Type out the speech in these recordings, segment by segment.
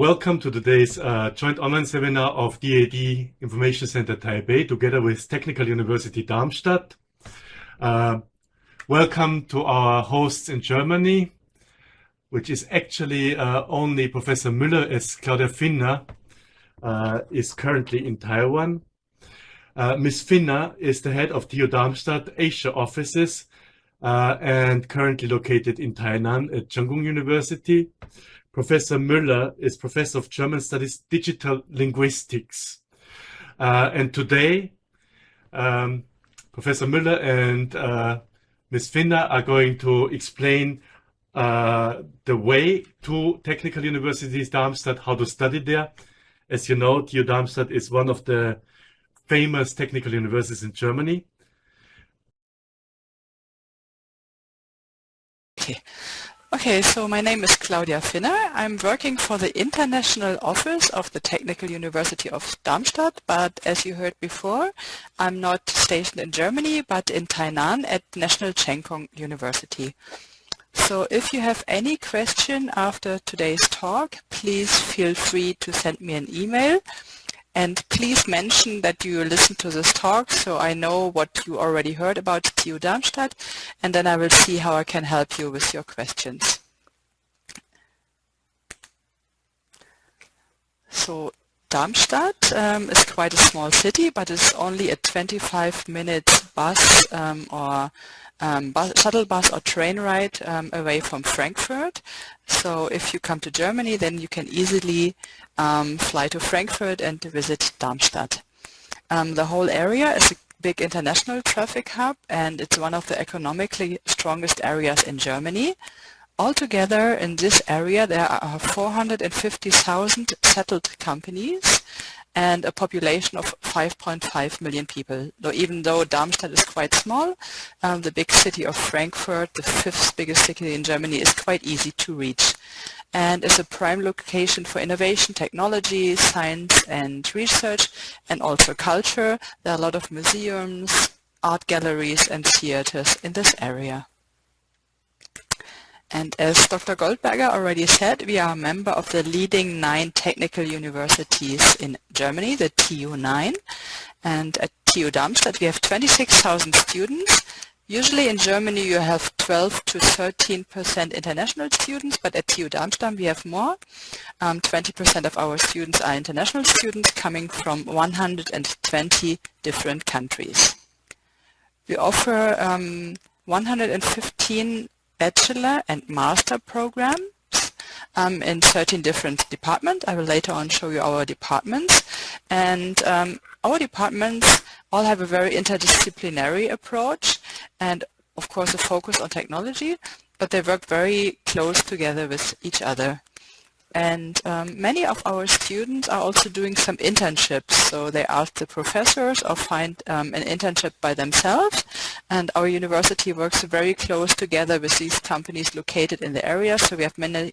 Welcome to today's joint online seminar of DAAD Information Center Taipei together with Technical University Darmstadt. Welcome to our hosts in Germany, which is actually only Professor Müller, as Claudia Finner is currently in Taiwan. Ms. Finner is the head of TU Darmstadt Asia offices and currently located in Tainan at Chenggung University. Professor Müller is Professor of German Studies, Digital Linguistics. And today, Professor Müller and Ms. Finner are going to explain the way to Technical Universities Darmstadt, how to study there. As you know, TU Darmstadt is one of the famous technical universities in Germany. Okay, so my name is Claudia Finner. I'm working for the International Office of the Technical University of Darmstadt, but as you heard before, I'm not stationed in Germany, but in Tainan at National Cheng Kung University. So if you have any question after today's talk, please feel free to send me an email. And please mention that you listen to this talk so I know what you already heard about TU Darmstadt, and then I will see how I can help you with your questions. So Darmstadt is quite a small city, but it's only a 25-minute bus shuttle bus or train ride away from Frankfurt. So if you come to Germany, then you can easily fly to Frankfurt and visit Darmstadt. The whole area is a big international traffic hub, and it's one of the economically strongest areas in Germany. Altogether in this area there are 450,000 settled companies and a population of 5.5 million people. Even though Darmstadt is quite small, the big city of Frankfurt, the fifth biggest city in Germany, is quite easy to reach and is a prime location for innovation, technology, science and research, and also culture. There are a lot of museums, art galleries and theaters in this area. And as Dr. Goldberger already said, we are a member of the leading 9 technical universities in Germany, the TU9. And at TU Darmstadt we have 26,000 students. Usually in Germany you have 12 to 13% international students, but at TU Darmstadt we have more. 20% of our students are international students coming from 120 different countries. We offer 115 bachelor and master programs in 13 different departments. I will later on show you our departments. And our departments all have a very interdisciplinary approach and of course a focus on technology, but they work very close together with each other. And many of our students are also doing some internships, so they ask the professors or find an internship by themselves, and our university works very close together with these companies located in the area, so we have many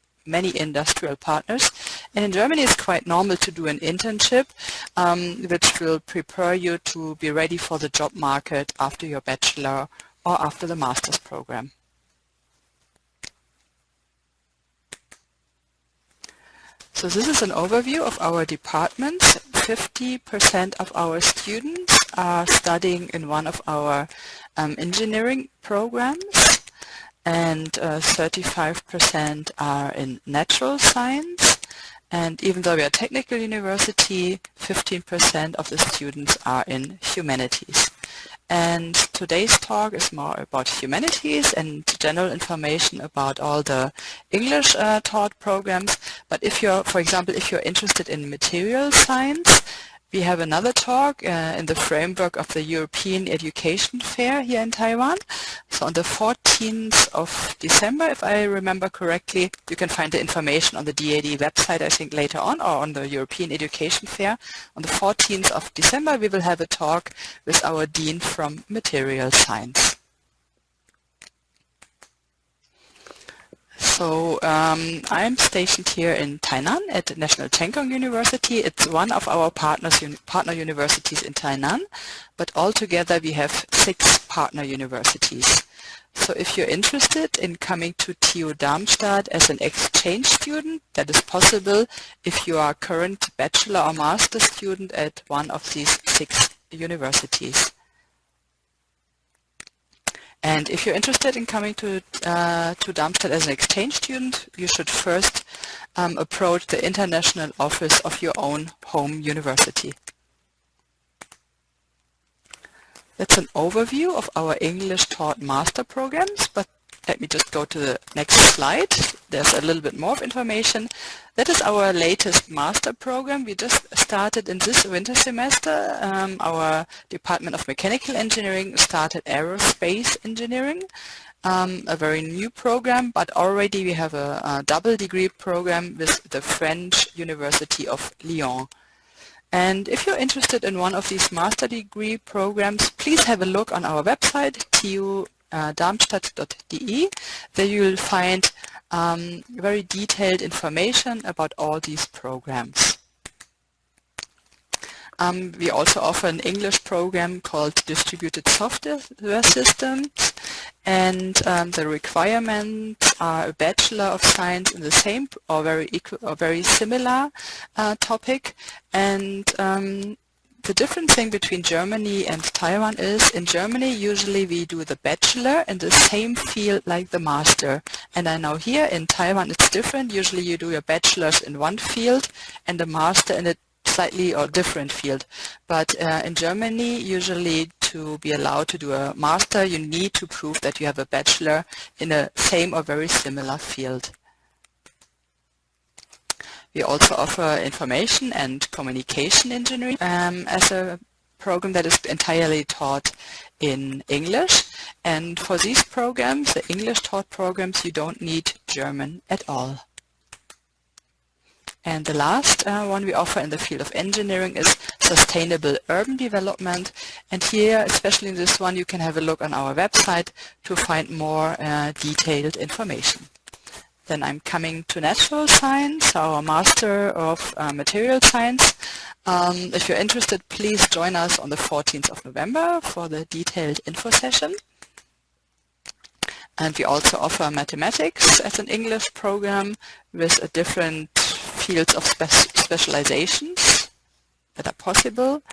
industrial partners. And in Germany it's quite normal to do an internship which will prepare you to be ready for the job market after your bachelor or after the master's program. So this is an overview of our departments. 50% of our students are studying in one of our engineering programs, and 35% are in natural science. And even though we are a technical university, 15% of the students are in humanities. And today's talk is more about humanities and general information about all the English taught programs. But if you're, for example, if you're interested in material science, we have another talk in the framework of the European Education Fair here in Taiwan. So on the 14th of December, if I remember correctly, you can find the information on the DAAD website, I think later on, or on the European Education Fair. On the 14th of December, we will have a talk with our Dean from Material Science. So I'm stationed here in Tainan at National Cheng Kung University. It's one of our partner universities in Tainan, but altogether we have 6 partner universities. So if you're interested in coming to TU Darmstadt as an exchange student, that is possible if you are a current bachelor or master student at one of these 6 universities. And if you're interested in coming to Darmstadt as an exchange student, you should first approach the international office of your own home university. That's an overview of our English taught master programs, but let me just go to the next slide. There's a little bit more of information. That is our latest master program. We just started in this winter semester. Our Department of Mechanical Engineering started Aerospace Engineering, a very new program, but already we have a double degree program with the French University of Lyon. And if you're interested in one of these master degree programs, please have a look on our website, tu-darmstadt.de. There you will find very detailed information about all these programs. We also offer an English program called Distributed Software Systems, and the requirements are a Bachelor of Science in the same or very similar topic. And the different thing between Germany and Taiwan is, in Germany usually we do the bachelor in the same field like the master. And I know here in Taiwan it's different. Usually you do your bachelor's in one field and the master in a slightly or different field. But in Germany, usually to be allowed to do a master, you need to prove that you have a bachelor in a same or very similar field. We also offer information and communication engineering as a program that is entirely taught in English. And for these programs, the English taught programs, you don't need German at all. And the last one we offer in the field of engineering is sustainable urban development. And here, especially in this one, you can have a look on our website to find more detailed information. Then I'm coming to natural science, our Master of Material Science. If you're interested, please join us on the 14th of November for the detailed info session. And we also offer mathematics as an English program with a different fields of specializations that are possible.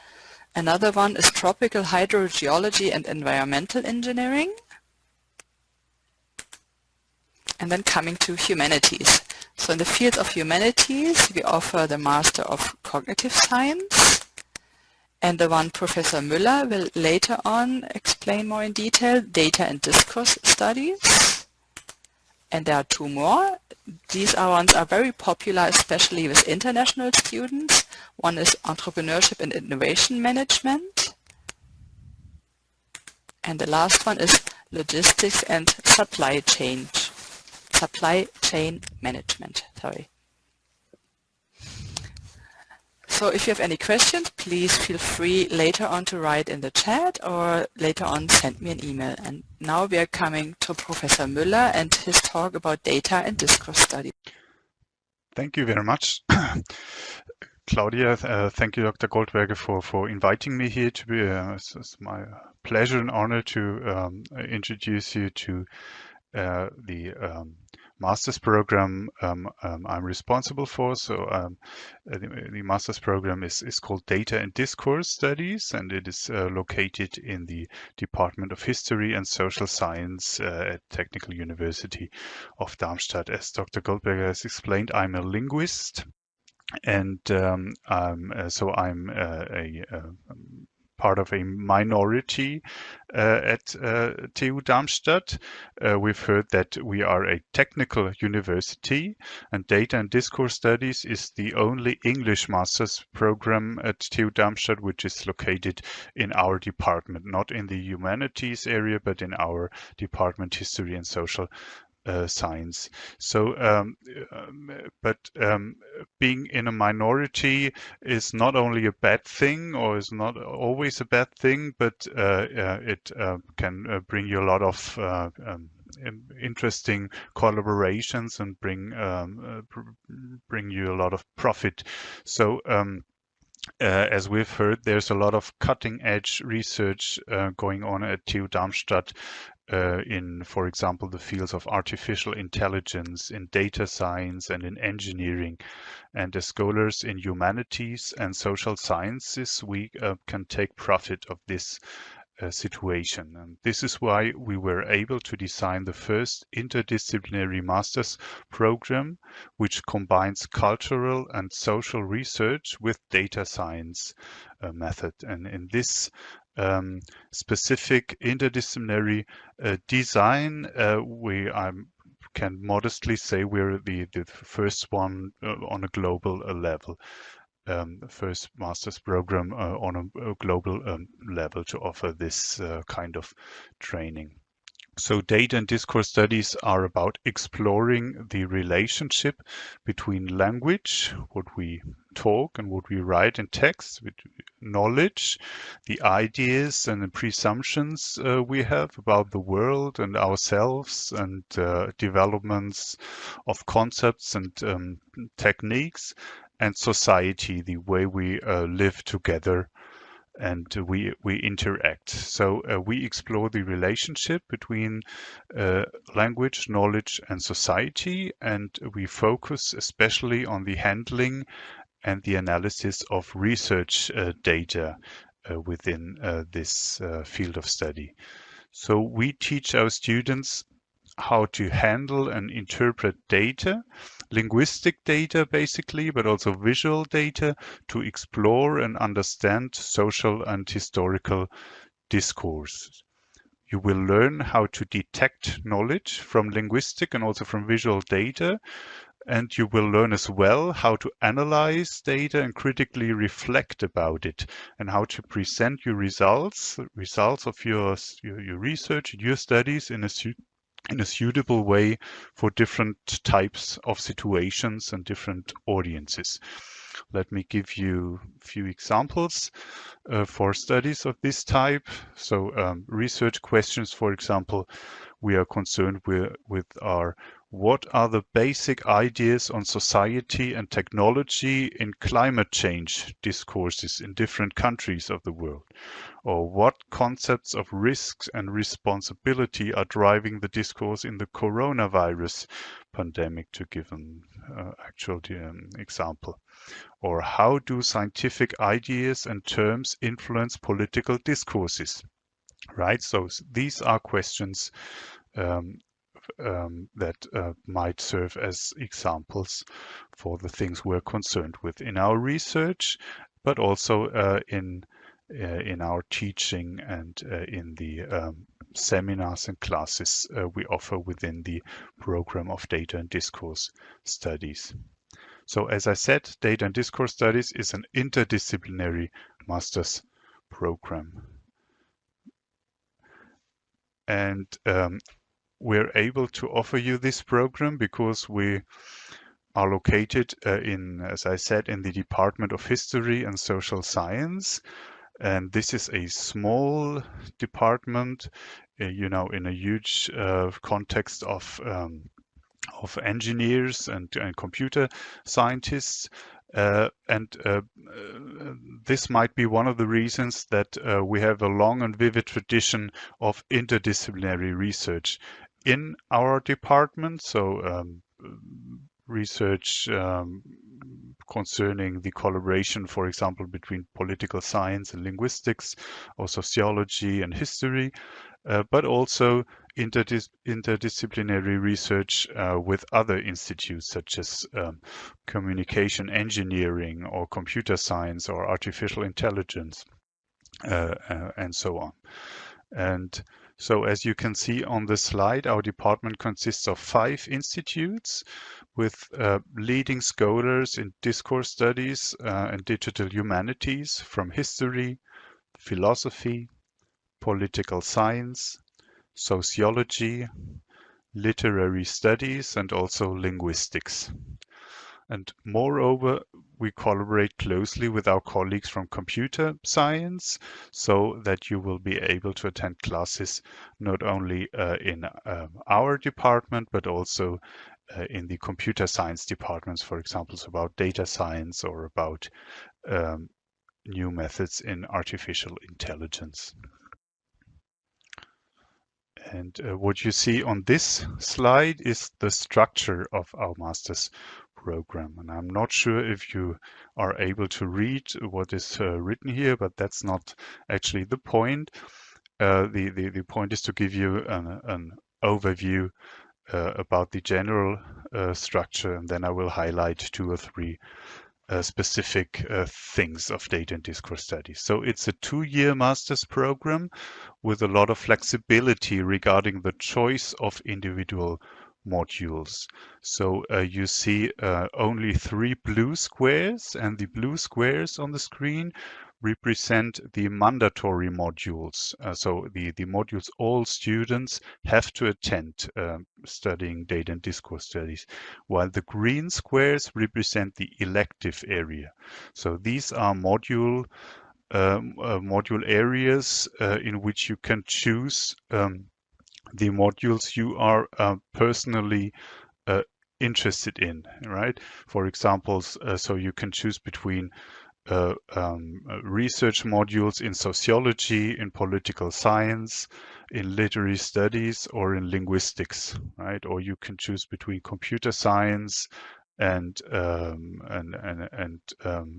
Another one is tropical hydrogeology and environmental engineering. And then coming to humanities. So in the field of humanities, we offer the Master of Cognitive Science. And the one Professor Müller will later on explain more in detail, Data and Discourse Studies. And there are 2 more. These ones are very popular, especially with international students. One is Entrepreneurship and Innovation Management. And the last one is Logistics and Supply Chain Management. Sorry. So if you have any questions, please feel free later on to write in the chat or later on send me an email. And now we are coming to Professor Müller and his talk about data and discourse studies. Thank you very much. Claudia, thank you, Dr. Goldberger, for inviting me here. To be, it's my pleasure and honor to introduce you to the master's program I'm responsible for. So the master's program is called Data and Discourse Studies, and it is located in the Department of History and Social Science at Technical University of Darmstadt. As Dr. Goldberger has explained, I'm a linguist, and I'm part of a minority at TU Darmstadt. We've heard that we are a technical university, and Data and Discourse Studies is the only English master's program at TU Darmstadt which is located in our department, not in the humanities area, but in our department, History and Social Science. So, being in a minority is not only a bad thing, or is not always a bad thing, but it can bring you a lot of interesting collaborations and bring you a lot of profit. So as we've heard, there's a lot of cutting-edge research going on at TU Darmstadt in, for example, the fields of artificial intelligence, in data science, and in engineering. And as scholars in humanities and social sciences, we can take profit of this situation. And this is why we were able to design the first interdisciplinary master's program, which combines cultural and social research with data science method. And in this specific interdisciplinary design, I can modestly say we're the first one on a global level. First master's program on a global level to offer this kind of training. So data and discourse studies are about exploring the relationship between language, what we talk and what we write in text, with knowledge, the ideas and the presumptions we have about the world and ourselves, and developments of concepts and techniques, and society, the way we live together and we interact. So we explore the relationship between language, knowledge, and society, and we focus especially on the handling and the analysis of research data within this field of study. So we teach our students how to handle and interpret data, linguistic data basically, but also visual data, to explore and understand social and historical discourse. You will learn how to detect knowledge from linguistic and also from visual data, and you will learn as well how to analyze data and critically reflect about it, and how to present your results of your research, your studies in a suitable way for different types of situations and different audiences. Let me give you a few examples for studies of this type. So research questions, for example, we are concerned with are what are the basic ideas on society and technology in climate change discourses in different countries of the world? Or what concepts of risks and responsibility are driving the discourse in the coronavirus pandemic, to give an actual example? Or how do scientific ideas and terms influence political discourses? Right, so these are questions that might serve as examples for the things we're concerned with in our research, but also in our teaching and in the seminars and classes we offer within the program of Data and Discourse Studies. So as I said, Data and Discourse Studies is an interdisciplinary master's program. And we're able to offer you this program because we are located in, as I said, in the Department of History and Social Science. And this is a small department, in a huge context of engineers and computer scientists. This might be one of the reasons that we have a long and vivid tradition of interdisciplinary research in our department. So research concerning the collaboration, for example, between political science and linguistics, or sociology and history, but also interdisciplinary research with other institutes such as communication engineering or computer science or artificial intelligence and so on. And so as you can see on the slide, our department consists of 5 institutes with leading scholars in discourse studies and digital humanities from history, philosophy, political science, sociology, literary studies, and also linguistics. And moreover, we collaborate closely with our colleagues from computer science so that you will be able to attend classes not only in our department, but also in the computer science departments, for example, about data science or about new methods in artificial intelligence. And what you see on this slide is the structure of our master's program. And I'm not sure if you are able to read what is written here, but that's not actually the point. The point is to give you an overview about the general structure, and then I will highlight 2 or 3 specific things of data and discourse studies. So it's a 2-year master's program with a lot of flexibility regarding the choice of individual modules. So you see only 3 blue squares, and the blue squares on the screen represent the mandatory modules. So the modules all students have to attend studying data and discourse studies, while the green squares represent the elective area. So these are module areas in which you can choose the modules you are personally interested in, right? For example, so you can choose between research modules in sociology, in political science, in literary studies, or in linguistics, right? Or you can choose between computer science and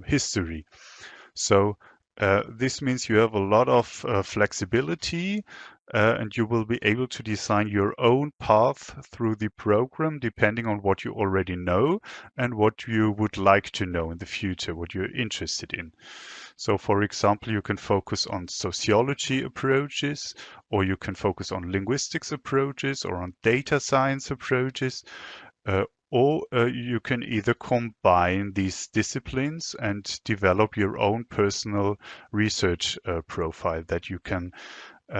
history. So this means you have a lot of flexibility, and you will be able to design your own path through the program depending on what you already know and what you would like to know in the future, what you're interested in. So for example, you can focus on sociology approaches, or you can focus on linguistics approaches, or on data science approaches, or you can either combine these disciplines and develop your own personal research profile that you can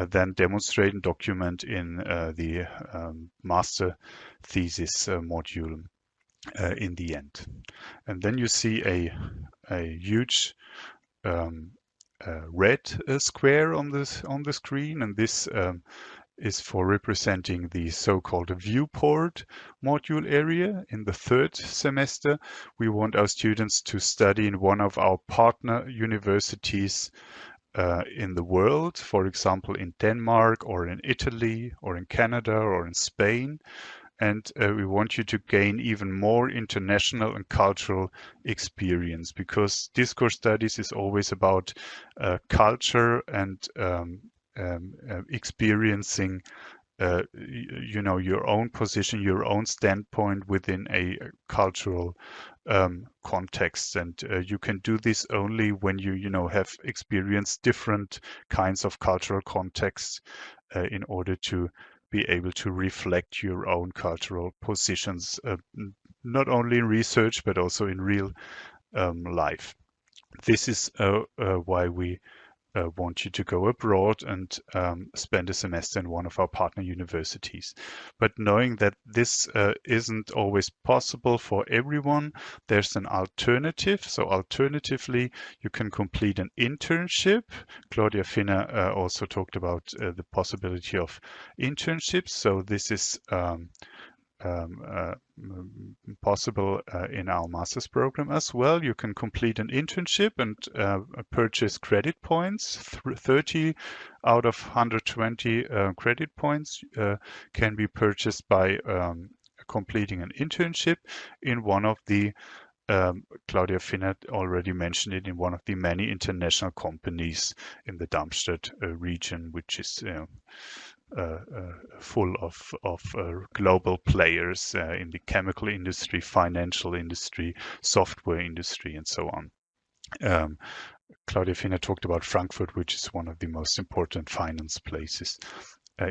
then demonstrate and document in the master thesis module in the end. And then you see a huge red square on the screen, and this is for representing the so-called viewport module area. In the 3rd semester, we want our students to study in one of our partner universities in the world, for example, in Denmark, or in Italy, or in Canada, or in Spain. And we want you to gain even more international and cultural experience, because discourse studies is always about culture and experiencing your own position, your own standpoint within a cultural context. And you can do this only when you have experienced different kinds of cultural contexts in order to be able to reflect your own cultural positions, not only in research, but also in real life. This is why we want you to go abroad and spend a semester in one of our partner universities. But knowing that this isn't always possible for everyone, there's an alternative. So alternatively, you can complete an internship. Claudia Finner also talked about the possibility of internships. So this is possible in our master's program as well. You can complete an internship and purchase credit points. 30 out of 120 credit points can be purchased by completing an internship in one of the Claudia Finner already mentioned it, in one of the many international companies in the Darmstadt region, which is full of global players in the chemical industry, financial industry, software industry, and so on. Claudia Finner talked about Frankfurt, which is one of the most important finance places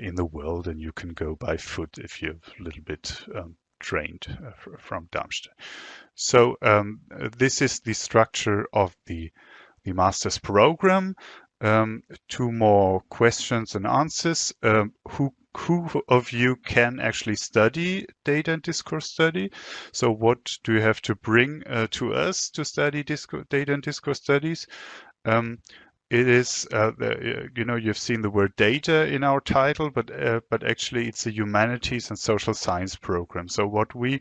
in the world, and you can go by foot if you're a little bit trained from Darmstadt. So this is the structure of the master's program. 2 more questions and answers. Who who of you can actually study data and discourse study. So what do you have to bring to us to study data and discourse studies? It is, you've seen the word data in our title, but actually it's a humanities and social science program. So what we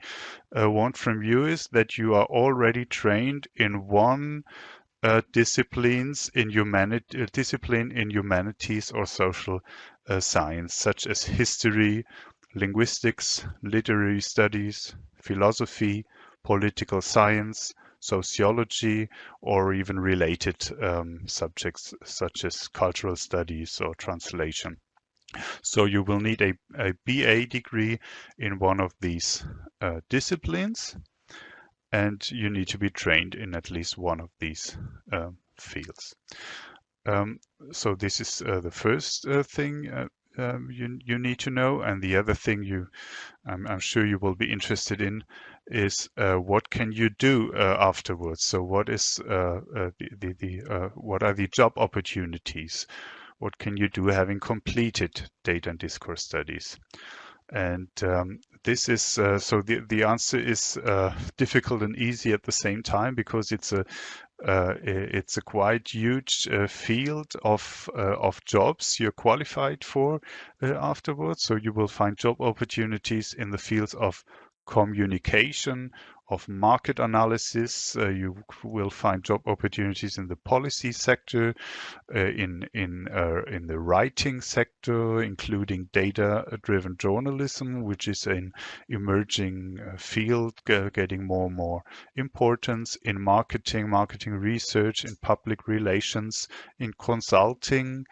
want from you is that you are already trained in one discipline in humanities or social science, such as history, linguistics, literary studies, philosophy, political science, sociology, or even related subjects such as cultural studies or translation. So you will need a BA degree in one of these disciplines, and you need to be trained in at least one of these fields. So this is the first thing you need to know, and the other thing I'm sure you will be interested in is what can you do afterwards. So what is what are the job opportunities? What can you do having completed data and discourse studies? And this is so the answer is difficult and easy at the same time, because it's a quite huge field of jobs you're qualified for afterwards. So you will find job opportunities in the fields of communication, of market analysis. You will find job opportunities in the policy sector, in the writing sector, including data-driven journalism, which is an emerging field getting more and more importance, in marketing research, in public relations, in consulting,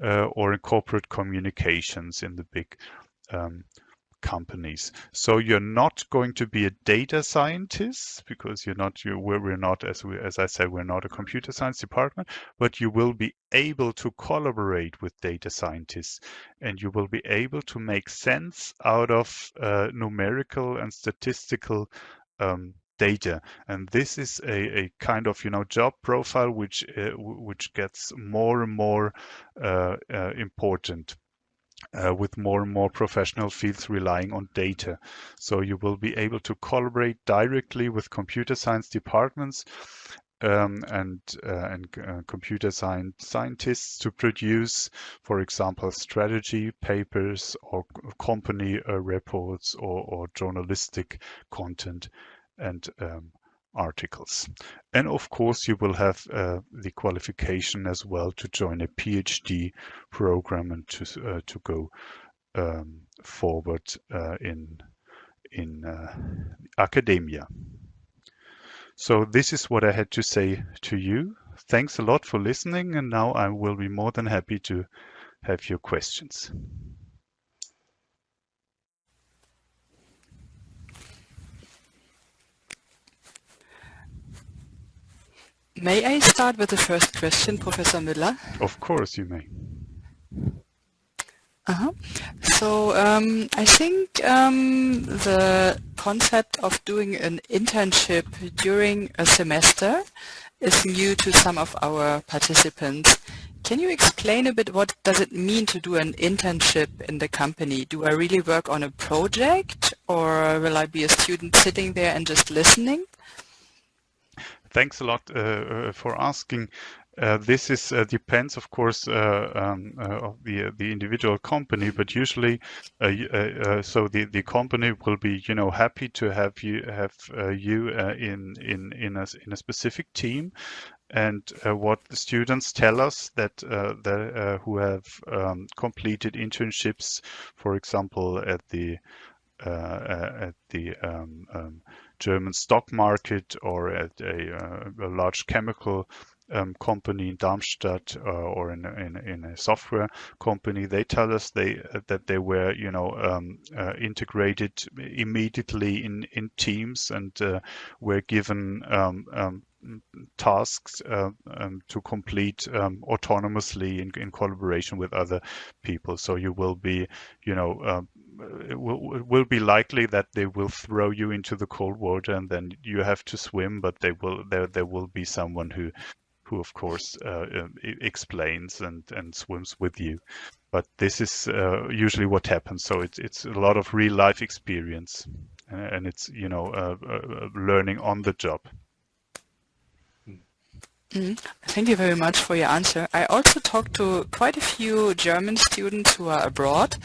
or in corporate communications in the big companies. So you're not going to be a data scientist, because we're not, as I said, we're not a computer science department, but you will be able to collaborate with data scientists, and you will be able to make sense out of numerical and statistical data. And this is a kind of job profile which gets more and more important. With more and more professional fields relying on data. So you will be able to collaborate directly with computer science departments and computer science scientists to produce, for example, strategy papers or company reports or journalistic content and articles. And of course you will have the qualification as well to join a PhD program and to go forward in academia. So this is what I had to say to you. Thanks a lot for listening, and now I will be more than happy to have your questions. May I start with the first question, Professor Müller? Of course you may. So I think the concept of doing an internship during a semester is new to some of our participants. Can you explain a bit what does it mean to do an internship in the company? Do I really work on a project, or will I be a student sitting there and just listening? Thanks a lot for asking. This is depends, of course, of the individual company, but usually, so the company will be, happy to have you in a specific team. And what the students tell us that who have completed internships, for example, at the German stock market or at a large chemical company in Darmstadt or in a software company, they tell us that they were integrated immediately in teams and were given tasks to complete autonomously in collaboration with other people. So you will be, it will be likely that they will throw you into the cold water and then you have to swim, but there will be someone who of course explains and swims with you. but this is usually what happens. So it's a lot of real life experience, and it's learning on the job. Thank you very much for your answer. I also talked to quite a few German students who are abroad,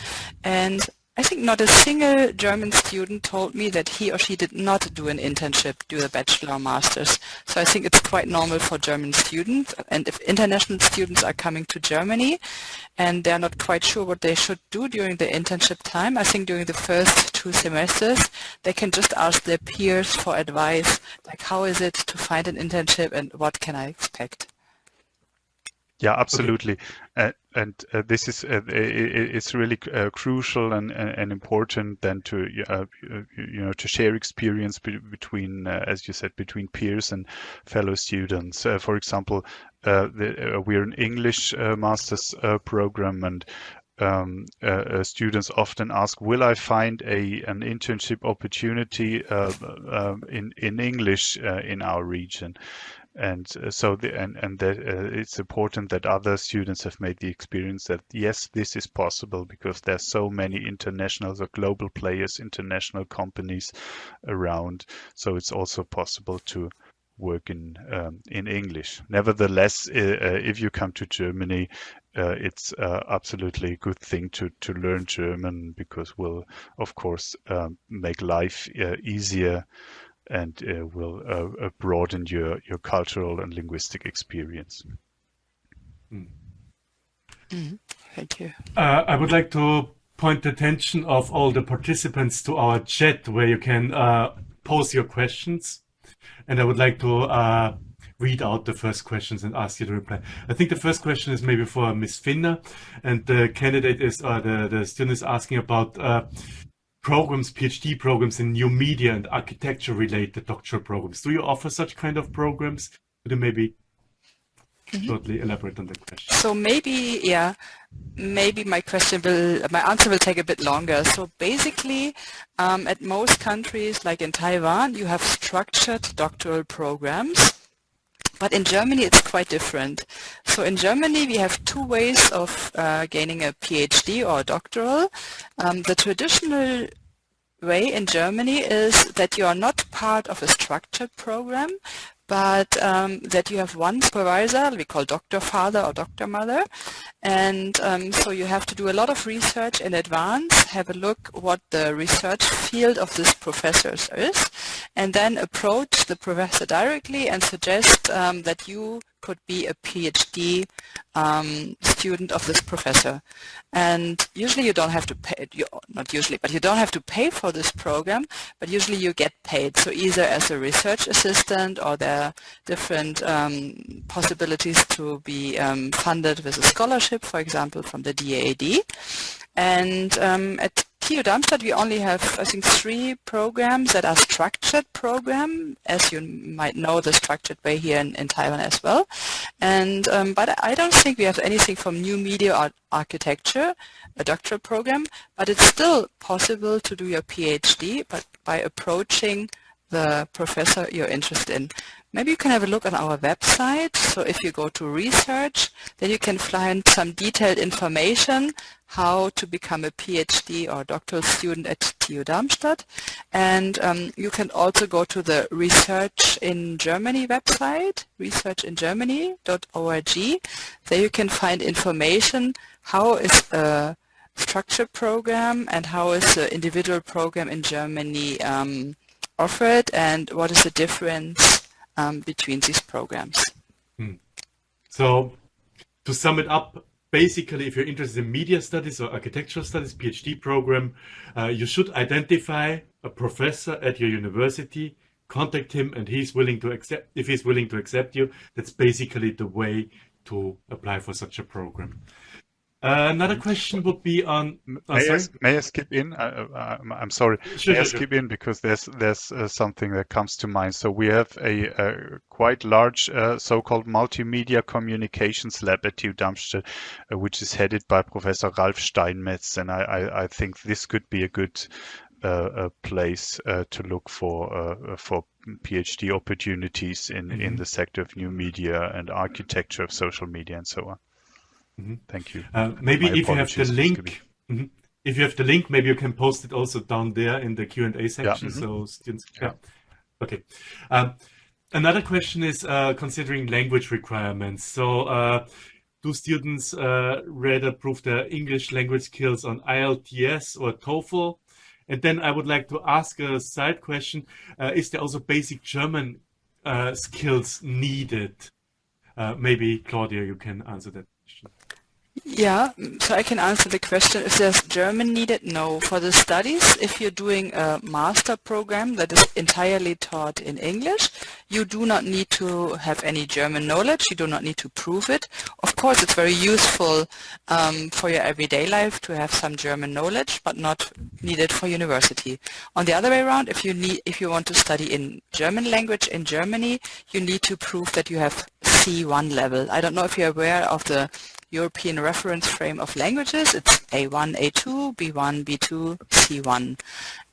and I think not a single German student told me that he or she did not do an internship, do a bachelor or master's. So I think it's quite normal for German students. And if international students are coming to Germany and they're not quite sure what they should do during the internship time, I think during the first 2 semesters, they can just ask their peers for advice, like how is it to find an internship and what can I expect? Yeah, absolutely. And this is it's really crucial and important then to to share experience between as you said, between peers and fellow students. For example, we're an English master's program, and students often ask, will I find an internship opportunity in English in our region? And so it's important that other students have made the experience that yes, this is possible, because there's so many internationals or global players, international companies around. So it's also possible to work in English. Nevertheless, if you come to Germany, it's absolutely a good thing to learn German, because will of course make life easier, and will broaden your cultural and linguistic experience. Thank you. I would like to point the attention of all the participants to our chat, where you can pose your questions. And I would like to read out the first questions and ask you to reply. I think the first question is maybe for Ms. Finner, and the candidate is, the student is asking about programs, PhD programs in new media and architecture related doctoral programs. Do you offer such kind of programs? Could you maybe shortly elaborate on the question? So maybe my answer will take a bit longer. So basically, at most countries, like in Taiwan, you have structured doctoral programs. But in Germany, it's quite different. So in Germany, we have 2 ways of gaining a PhD or a doctoral. The traditional way in Germany is that you are not part of a structured program, but that you have one supervisor, we call doctor father or doctor mother, and so you have to do a lot of research in advance, have a look what the research field of this professor is, and then approach the professor directly and suggest that you could be a PhD student of this professor. And usually you don't have to pay, not usually, but you don't have to pay for this program, but usually you get paid. So either as a research assistant, or there are different possibilities to be funded with a scholarship, for example, from the DAAD. And at TU Darmstadt, we only have, I think, 3 programs that are structured program, as you might know, the structured way here in Taiwan as well. And but I don't think we have anything from new media or architecture, a doctoral program, but it's still possible to do your PhD, but by approaching the professor you're interested in. Maybe you can have a look on our website. So if you go to research, then you can find some detailed information how to become a PhD or doctoral student at TU Darmstadt. And you can also go to the Research in Germany website, researchingermany.org. There you can find information how is a structured program and how is the individual program in Germany offered, and what is the difference between these programs. So to sum it up, basically, if you're interested in media studies or architectural studies, PhD program, you should identify a professor at your university, contact him, and he's willing to accept. If he's willing to accept you, that's basically the way to apply for such a program. Another question would be on. May I skip in? I'm sorry. May I skip in because there's something that comes to mind. So we have a quite large so-called multimedia communications lab at TU Darmstadt, which is headed by Professor Ralf Steinmetz, and I think this could be a good place to look for PhD opportunities in the sector of new media and architecture of social media and so on. Thank you. Maybe My if you have the apologies, link, if you have the link, maybe you can post it also down there in the Q&A section. Yeah. So students, okay. Another question is considering language requirements. So do students rather prove their English language skills on IELTS or TOEFL? And then I would like to ask a side question. Is there also basic German skills needed? Maybe Claudia, you can answer that question. Yeah, so I can answer the question. If there's German needed, no. For the studies, if you're doing a master program that is entirely taught in English, you do not need to have any German knowledge. You do not need to prove it. Of course, it's very useful for your everyday life to have some German knowledge, but not needed for university. On the other way around, if you want to study in German language in Germany, you need to prove that you have C1 level. I don't know if you're aware of the European reference frame of languages. It's A1, A2, B1, B2, C1.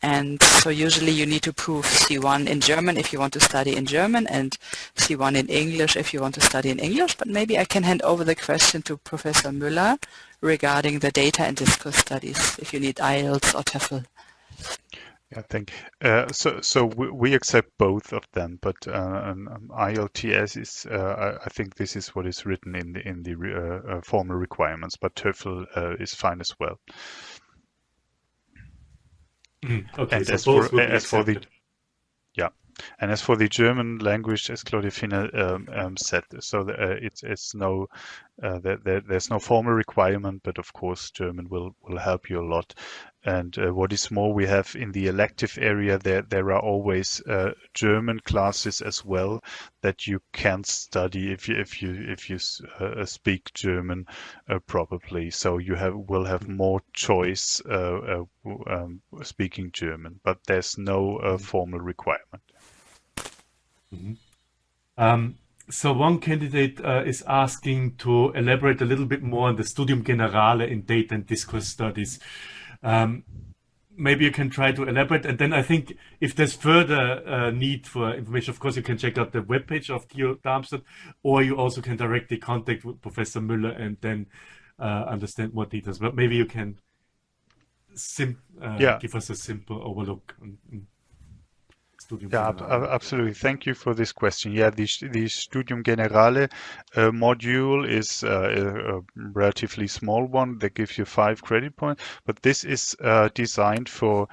And so usually you need to prove C1 in German if you want to study in German, and C1 in English if you want to study in English. But maybe I can hand over the question to Professor Müller regarding the data and discourse studies, if you need IELTS or TOEFL. Yeah, thank you. So we accept both of them, but IELTS is, I think this is what is written in the formal requirements, but TOEFL is fine as well. Okay, and so as for the German language, as Claudia Finner said, so there's no formal requirement, but of course German will help you a lot. And what is more, we have in the elective area there are always German classes as well that you can study if you speak German probably. So you will have more choice speaking German, but there's no formal requirement. So one candidate is asking to elaborate a little bit more on the Studium Generale in Data and Discourse Studies. Maybe you can try to elaborate, and then I think if there's further need for information, of course you can check out the webpage of TU Darmstadt, or you also can directly contact Professor Müller and then understand more details. But maybe you can give us a simple overlook on Studium Generale. Absolutely. Thank you for this question. Yeah, the Studium Generale module is a relatively small one that gives you 5 credit points, but this is designed for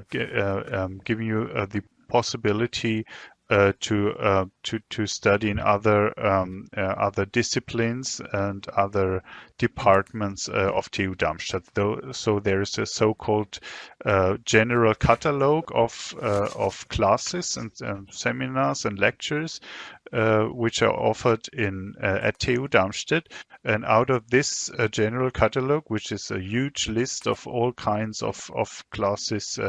giving you the possibility to study in other disciplines and other departments of TU Darmstadt. So there is a so-called general catalog of classes and seminars and lectures which are offered at TU Darmstadt. And out of this general catalog, which is a huge list of all kinds of classes,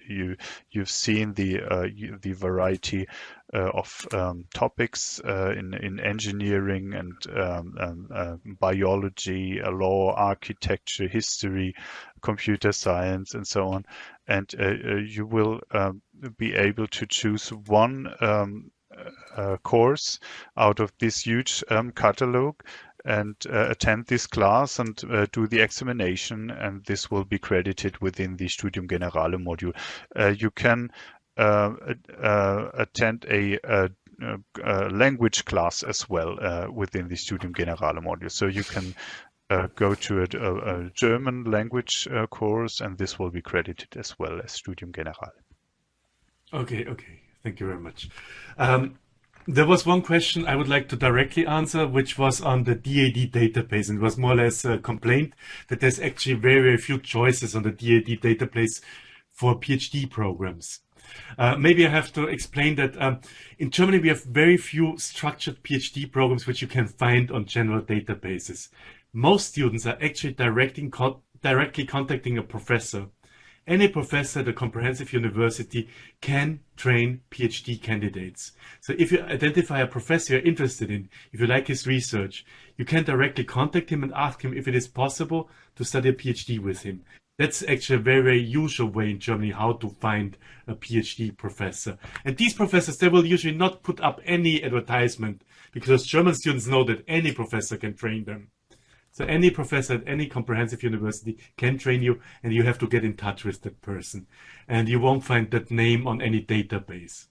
you've seen the variety of topics in engineering and biology, law, architecture, history, computer science, and so on. And you will be able to choose one course out of this huge catalog and attend this class and do the examination, and this will be credited within the Studium Generale module. You can attend a language class as well within the Studium Generale module. So you can go to a German language course, and this will be credited as well as Studium Generale. Okay. Thank you very much. There was one question I would like to directly answer, which was on the DAAD database, and it was more or less a complaint that there's actually very, very few choices on the DAAD database for PhD programs. Maybe I have to explain that in Germany we have very few structured PhD programs which you can find on general databases. Most students are actually directly contacting a professor. Any professor at a comprehensive university can train PhD candidates. So if you identify a professor you're interested in, if you like his research, you can directly contact him and ask him if it is possible to study a PhD with him. That's actually a very, very usual way in Germany how to find a PhD professor. And these professors, they will usually not put up any advertisement because German students know that any professor can train them. So any professor at any comprehensive university can train you, and you have to get in touch with that person. And you won't find that name on any database.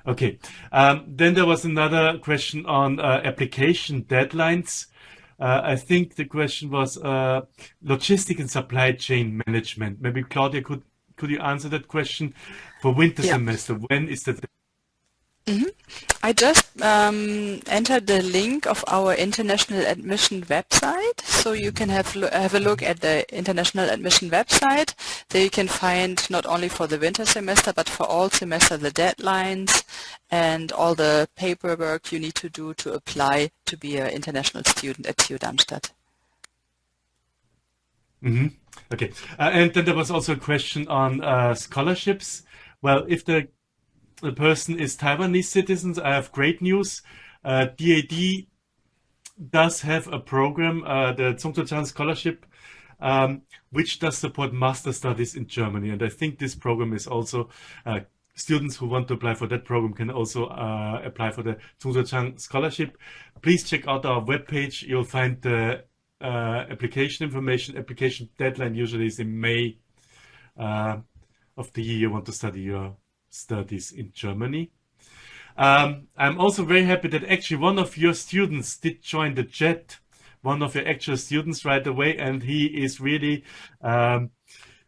Okay, then there was another question on application deadlines. I think the question was logistic and supply chain management. Maybe Claudia, could you answer that question for winter semester? When is that? I just entered the link of our international admission website, so you can have a look at the international admission website. There you can find not only for the winter semester but for all semester the deadlines and all the paperwork you need to do to apply to be an international student at TU Darmstadt. Okay, and then there was also a question on scholarships. Well, if the person is Taiwanese citizens, I have great news. DAAD does have a program, the Zhongzhuchan Scholarship, which does support master studies in Germany. And I think this program is also, students who want to apply for that program can also apply for the Zhongzhuchan Scholarship. Please check out our webpage. You'll find the application information. Application deadline usually is in May of the year you want to study your studies in Germany. I'm also very happy that actually one of your students did join the chat, one of your actual students right away, and he is really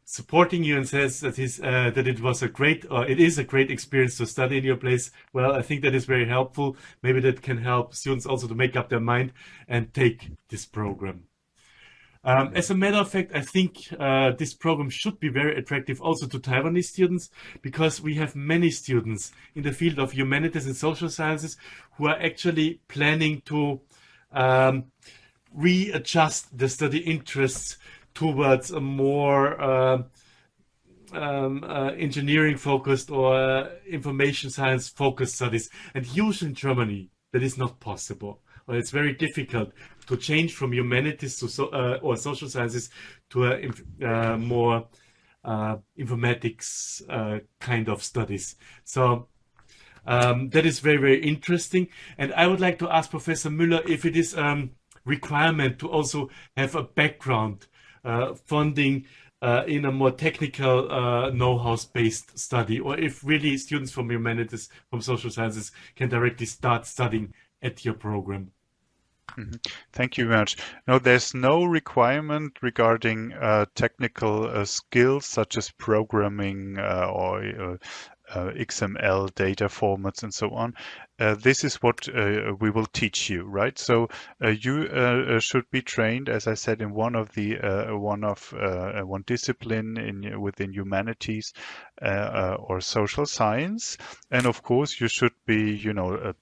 supporting you and says that that it was a great, or it is a great experience to study in your place. Well, I think that is very helpful. Maybe that can help students also to make up their mind and take this program. As a matter of fact, I think this program should be very attractive also to Taiwanese students, because we have many students in the field of humanities and social sciences who are actually planning to readjust the study interests towards a more engineering focused or information science focused studies. And usually in Germany, that is not possible. Well, it's very difficult to change from humanities to or social sciences to a more informatics kind of studies. So that is very, very interesting. And I would like to ask Professor Müller if it is a requirement to also have a background funding in a more technical know-how based study, or if really students from humanities, from social sciences can directly start studying at your program. Thank you very much. No, there's no requirement regarding technical skills such as programming or XML data formats and so on. This is what we will teach you, right? So you should be trained, as I said, in one discipline within humanities or social science, and of course you should be,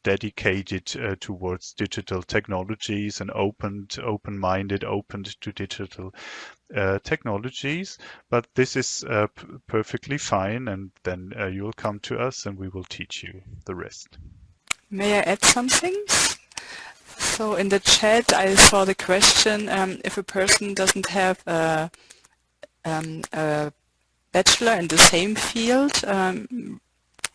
dedicated towards digital technologies and open-minded, open to digital technologies. But this is perfectly fine, and then you'll come to us and we will teach you the rest. May I add something? So in the chat I saw the question, if a person doesn't have a bachelor in the same field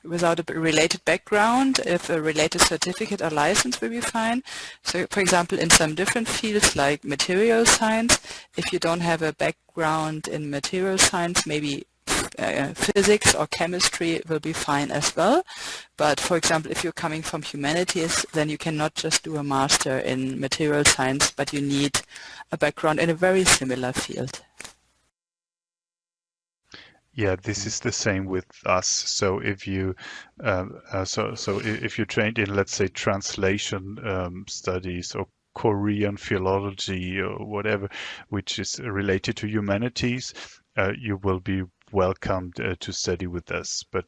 without a related background, if a related certificate or license will be fine. So for example, in some different fields like material science, if you don't have a background in material science, maybe physics or chemistry will be fine as well. But for example, if you're coming from humanities, then you cannot just do a master in material science, but you need a background in a very similar field. Yeah, this is the same with us. So if you if you're trained in, let's say, translation studies or Korean philology or whatever, which is related to humanities, you will be welcomed to study with us. But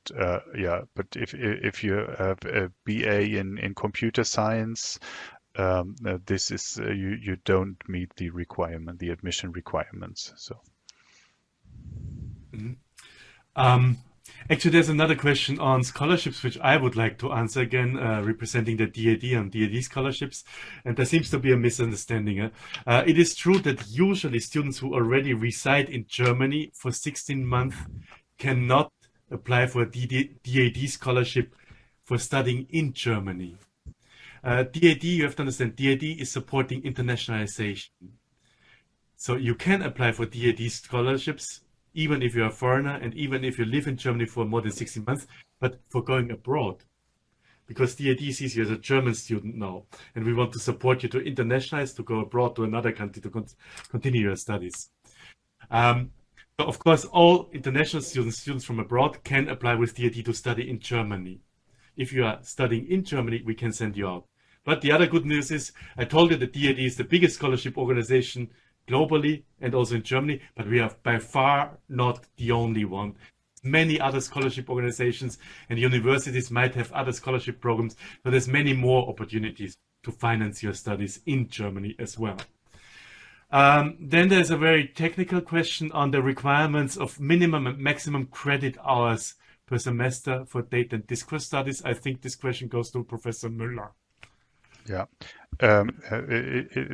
but if you have a BA in computer science, this is you don't meet the requirement, the admission requirements. So. Actually, there's another question on scholarships, which I would like to answer again, representing the DAAD and DAAD scholarships. And there seems to be a misunderstanding. It is true that usually students who already reside in Germany for 16 months cannot apply for a DAAD scholarship for studying in Germany. DAAD, you have to understand, DAAD is supporting internationalization. So you can apply for DAAD scholarships, even if you're a foreigner and even if you live in Germany for more than 16 months, but for going abroad. Because DAAD sees you as a German student now, and we want to support you to internationalize, to go abroad to another country to continue your studies. So of course, all international students from abroad can apply with DAAD to study in Germany. If you are studying in Germany, we can send you out. But the other good news is, I told you that DAAD is the biggest scholarship organization globally and also in Germany, but we are by far not the only one. Many other scholarship organizations and universities might have other scholarship programs, so there's many more opportunities to finance your studies in Germany as well. Then there's a very technical question on the requirements of minimum and maximum credit hours per semester for data and discourse studies. I think this question goes to Professor Müller. Yeah,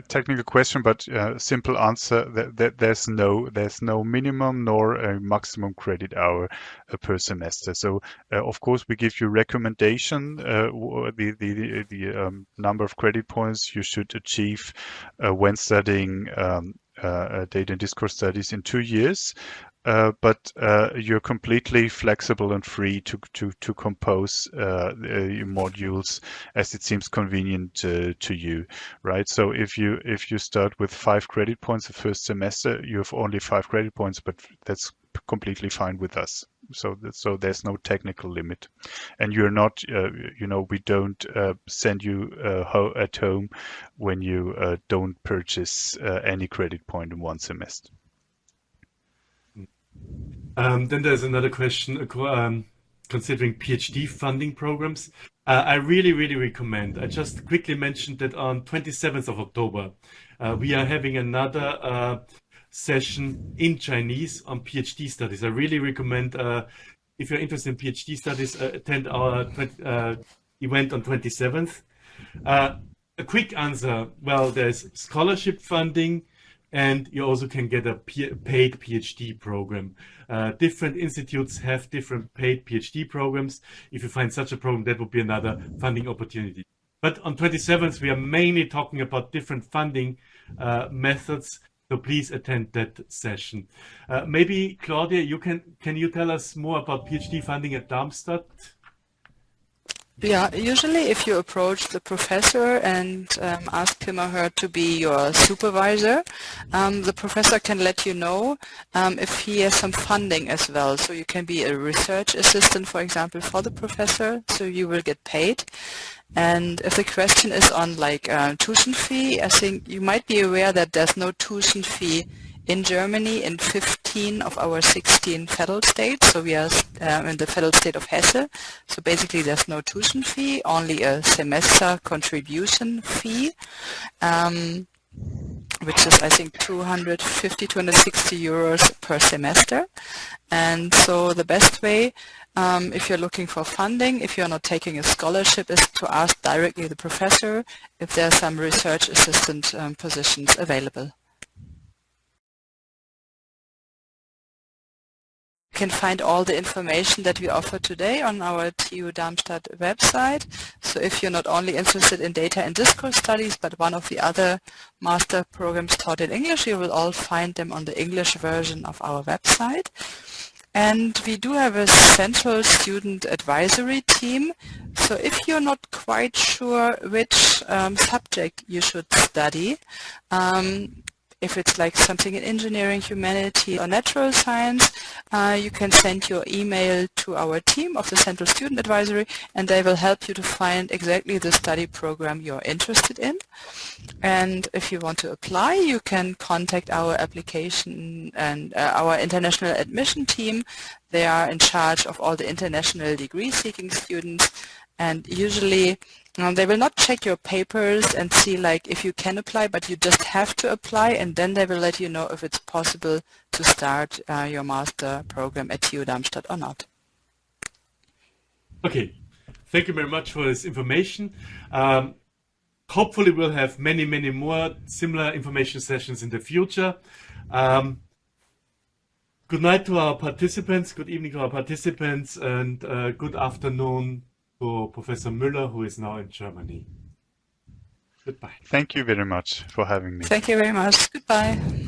technical question, but simple answer. That there's no minimum nor a maximum credit hour per semester. So of course we give you recommendation the number of credit points you should achieve when studying data and discourse studies in 2 years. But you're completely flexible and free to compose modules as it seems convenient to you, right? So if you start with 5 credit points the first semester, you have only 5 credit points, but that's completely fine with us. So there's no technical limit, and you're not, we don't send you at home when you don't purchase any credit point in one semester. Then there's another question considering PhD funding programs. I really recommend. I just quickly mentioned that on 27th of October, we are having another session in Chinese on PhD studies. I really recommend, if you're interested in PhD studies, attend our event on 27th. A quick answer, well, there's scholarship funding, and you also can get a paid PhD program. Different institutes have different paid PhD programs. If you find such a program, that would be another funding opportunity. But on 27th, we are mainly talking about different funding methods. So please attend that session. Maybe Claudia, can you tell us more about PhD funding at Darmstadt? Yeah, usually if you approach the professor and ask him or her to be your supervisor, the professor can let you know if he has some funding as well. So you can be a research assistant, for example, for the professor, so you will get paid. And if the question is on like tuition fee, I think you might be aware that there's no tuition fee in Germany in 15 of our 16 federal states. So we are in the federal state of Hesse. So basically there's no tuition fee, only a semester contribution fee, which is I think 250, 260 euros per semester. And so the best way, if you're looking for funding, if you're not taking a scholarship, is to ask directly the professor if there are some research assistant positions available. You can find all the information that we offer today on our TU Darmstadt website. So if you're not only interested in data and discourse studies, but one of the other master programs taught in English, you will all find them on the English version of our website. And we do have a central student advisory team. So if you're not quite sure which subject you should study, if it's like something in engineering, humanity, or natural science, you can send your email to our team of the Central Student Advisory, and they will help you to find exactly the study program you're interested in. And if you want to apply, you can contact our application and our international admission team. They are in charge of all the international degree-seeking students, and usually they will not check your papers and see like if you can apply, but you just have to apply, and then they will let you know if it's possible to start your master program at TU Darmstadt or not. Okay, thank you very much for this information. Hopefully we'll have many more similar information sessions in the future. Good night to our participants, good evening to our participants, and good afternoon to Professor Müller, who is now in Germany. Goodbye. Thank you very much for having me. Thank you very much. Goodbye.